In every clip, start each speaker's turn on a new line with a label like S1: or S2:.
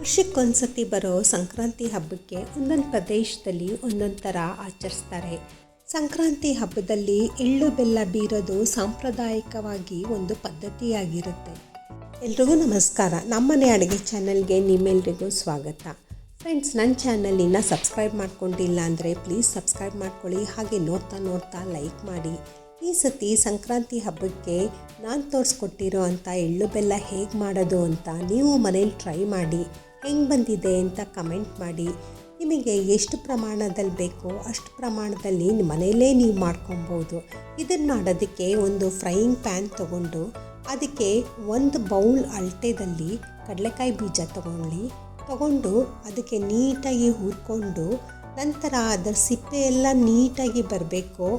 S1: ವರ್ಷಕ್ಕೊಂದ್ಸತಿ ಬರೋ ಸಂಕ್ರಾಂತಿ ಹಬ್ಬಕ್ಕೆ ಒಂದೊಂದು ಪ್ರದೇಶದಲ್ಲಿ ಒಂದೊಂದು ಥರ ಆಚರಿಸ್ತಾರೆ. ಸಂಕ್ರಾಂತಿ ಹಬ್ಬದಲ್ಲಿ ಎಳ್ಳು ಬೆಲ್ಲ ಬೀರೋದು ಸಾಂಪ್ರದಾಯಿಕವಾಗಿ ಒಂದು ಪದ್ಧತಿಯಾಗಿರುತ್ತೆ. ಎಲ್ರಿಗೂ ನಮಸ್ಕಾರ. ನಮ್ಮನೆ ಅಡುಗೆ ಚಾನಲ್ಗೆ ನಿಮ್ಮೆಲ್ರಿಗೂ ಸ್ವಾಗತ. ಫ್ರೆಂಡ್ಸ್, ನನ್ನ ಚಾನಲಿನ ಸಬ್ಸ್ಕ್ರೈಬ್ ಮಾಡ್ಕೊಂಡಿಲ್ಲ ಅಂದರೆ ಪ್ಲೀಸ್ ಸಬ್ಸ್ಕ್ರೈಬ್ ಮಾಡ್ಕೊಳ್ಳಿ. ಹಾಗೆ ನೋಡ್ತಾ ಲೈಕ್ ಮಾಡಿ. ಈ ಸತಿ ಸಂಕ್ರಾಂತಿ ಹಬ್ಬಕ್ಕೆ ನಾನು ತೋರಿಸ್ಕೊಟ್ಟಿರೋ ಅಂಥ ಎಳ್ಳು ಬೆಲ್ಲ ಹೇಗೆ ಮಾಡೋದು ಅಂತ ನೀವು ಮನೇಲಿ ಟ್ರೈ ಮಾಡಿ. ಹೆಂಗೆ ಬಂದಿದೆ ಅಂತ ಕಮೆಂಟ್ ಮಾಡಿ. ನಿಮಗೆ ಎಷ್ಟು ಪ್ರಮಾಣದಲ್ಲಿ ಬೇಕೋ ಅಷ್ಟು ಪ್ರಮಾಣದಲ್ಲಿ ಮನೆಯಲ್ಲೇ ನೀವು ಮಾಡ್ಕೊಬೋದು. ಇದನ್ನು ಮಾಡೋದಕ್ಕೆ ಒಂದು ಫ್ರೈಯಿಂಗ್ ಪ್ಯಾನ್ ತೊಗೊಂಡು ಅದಕ್ಕೆ ಒಂದು ಬೌಲ್ ಅಳತೆಯಲ್ಲಿ ಕಡಲೆಕಾಯಿ ಬೀಜ ತಗೊಂಡು ಅದಕ್ಕೆ ನೀಟಾಗಿ ಹುರ್ಕೊಂಡು ನಂತರ ಅದರ ಸಿಪ್ಪೆ ಎಲ್ಲ ನೀಟಾಗಿ ಬರಬೇಕು.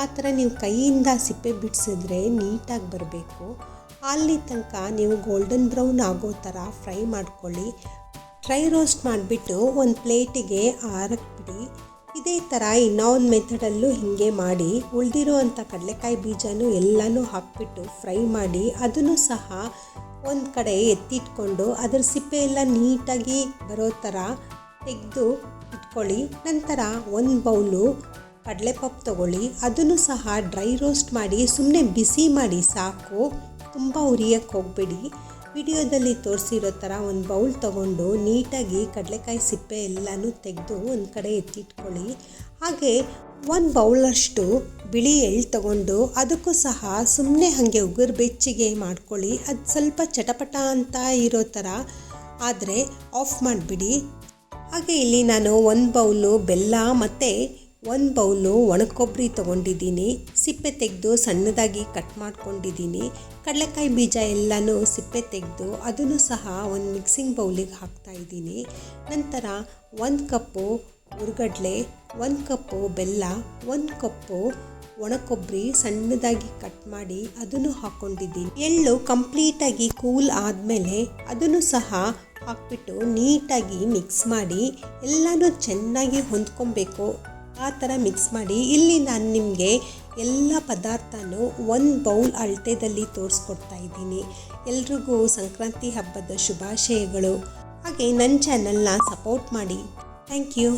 S1: ಆ ಥರ ನೀವು ಕೈಯಿಂದ ಸಿಪ್ಪೆ ಬಿಡಿಸಿದ್ರೆ ನೀಟಾಗಿ ಬರಬೇಕು. ಅಲ್ಲಿ ತನಕ ನೀವು ಗೋಲ್ಡನ್ ಬ್ರೌನ್ ಆಗೋ ಥರ ಫ್ರೈ ಮಾಡ್ಕೊಳ್ಳಿ. ಡ್ರೈ ರೋಸ್ಟ್ ಮಾಡಿಬಿಟ್ಟು ಒಂದು ಪ್ಲೇಟಿಗೆ ಆರಕ್ಬಿಡಿ. ಇದೇ ಥರ ಇನ್ನೊಂದು ಮೆಥಡಲ್ಲೂ ಹೀಗೆ ಮಾಡಿ ಉಳಿದಿರೋ ಅಂಥ ಕಡಲೆಕಾಯಿ ಬೀಜನೂ ಎಲ್ಲನೂ ಹಾಕಿಬಿಟ್ಟು ಫ್ರೈ ಮಾಡಿ ಅದನ್ನು ಸಹ ಒಂದು ಕಡೆ ಎತ್ತಿಟ್ಕೊಂಡು ಅದರ ಸಿಪ್ಪೆ ಎಲ್ಲ ನೀಟಾಗಿ ಬರೋ ಥರ ತೆಗೆದು ಇಟ್ಕೊಳ್ಳಿ. ನಂತರ ಒಂದು ಬೌಲು ಕಡಲೆಪಪ್ಪು ತೊಗೊಳ್ಳಿ. ಅದನ್ನು ಸಹ ಡ್ರೈ ರೋಸ್ಟ್ ಮಾಡಿ ಸುಮ್ಮನೆ ಬಿಸಿ ಮಾಡಿ ಸಾಕು, ತುಂಬ ಉರಿಯೋಕ್ಕೆ ಹೋಗಬೇಡಿ. ವಿಡಿಯೋದಲ್ಲಿ ತೋರಿಸಿರೋ ಥರ ಒಂದು ಬೌಲ್ ತೊಗೊಂಡು ನೀಟಾಗಿ ಕಡಲೆಕಾಯಿ ಸಿಪ್ಪೆ ಎಲ್ಲನೂ ತೆಗೆದು ಒಂದು ಕಡೆ ಎತ್ತಿಟ್ಕೊಳ್ಳಿ. ಹಾಗೆ ಒಂದು ಬೌಲಷ್ಟು ಬಿಳಿ ಎಳ್ಳು ತೊಗೊಂಡು ಅದಕ್ಕೂ ಸಹ ಸುಮ್ಮನೆ ಹಾಗೆ ಉಗುರು ಬೆಚ್ಚಗೆ ಮಾಡ್ಕೊಳ್ಳಿ. ಅದು ಸ್ವಲ್ಪ ಚಟಪಟ ಅಂತ ಇರೋ ಥರ ಆದರೆ ಆಫ್ ಮಾಡಿಬಿಡಿ. ಹಾಗೆ ಇಲ್ಲಿ ನಾನು ಒಂದು ಬೌಲು ಬೆಲ್ಲ ಮತ್ತು ಒಂದು ಬೌಲು ಒಣಕೊಬ್ಬರಿ ತೊಗೊಂಡಿದ್ದೀನಿ. ಸಿಪ್ಪೆ ತೆಗೆದು ಸಣ್ಣದಾಗಿ ಕಟ್ ಮಾಡ್ಕೊಂಡಿದ್ದೀನಿ. ಕಡಲೆಕಾಯಿ ಬೀಜ ಎಲ್ಲನೂ ಸಿಪ್ಪೆ ತೆಗೆದು ಅದನ್ನು ಸಹ ಒಂದು ಮಿಕ್ಸಿಂಗ್ ಬೌಲಿಗೆ ಹಾಕ್ತಾಯಿದ್ದೀನಿ. ನಂತರ 1 ಕಪ್ಪು ಹುರ್ಗಡ್ಲೆ, 1 ಕಪ್ಪು ಬೆಲ್ಲ, 1 ಕಪ್ಪು ಒಣಕೊಬ್ಬರಿ ಸಣ್ಣದಾಗಿ ಕಟ್ ಮಾಡಿ ಅದನ್ನು ಹಾಕ್ಕೊಂಡಿದ್ದೀನಿ. ಎಳ್ಳು ಕಂಪ್ಲೀಟಾಗಿ ಕೂಲ್ ಆದಮೇಲೆ ಅದನ್ನು ಸಹ ಹಾಕ್ಬಿಟ್ಟು ನೀಟಾಗಿ ಮಿಕ್ಸ್ ಮಾಡಿ ಎಲ್ಲನೂ ಚೆನ್ನಾಗಿ ಹೊಂದ್ಕೊಬೇಕು. ಆ ಥರ ಮಿಕ್ಸ್ ಮಾಡಿ. ಇಲ್ಲಿ ನಾನು ನಿಮಗೆ ಎಲ್ಲ ಪದಾರ್ಥನೂ ಒಂದು ಬೌಲ್ ಅಳತೆಯಲ್ಲಿ ತೋರಿಸ್ಕೊಡ್ತಾ ಇದ್ದೀನಿ. ಎಲ್ರಿಗೂ ಸಂಕ್ರಾಂತಿ ಹಬ್ಬದ ಶುಭಾಶಯಗಳು. ಹಾಗೆ ನನ್ನ ಚಾನಲ್ನ ಸಪೋರ್ಟ್ ಮಾಡಿ. Thank you.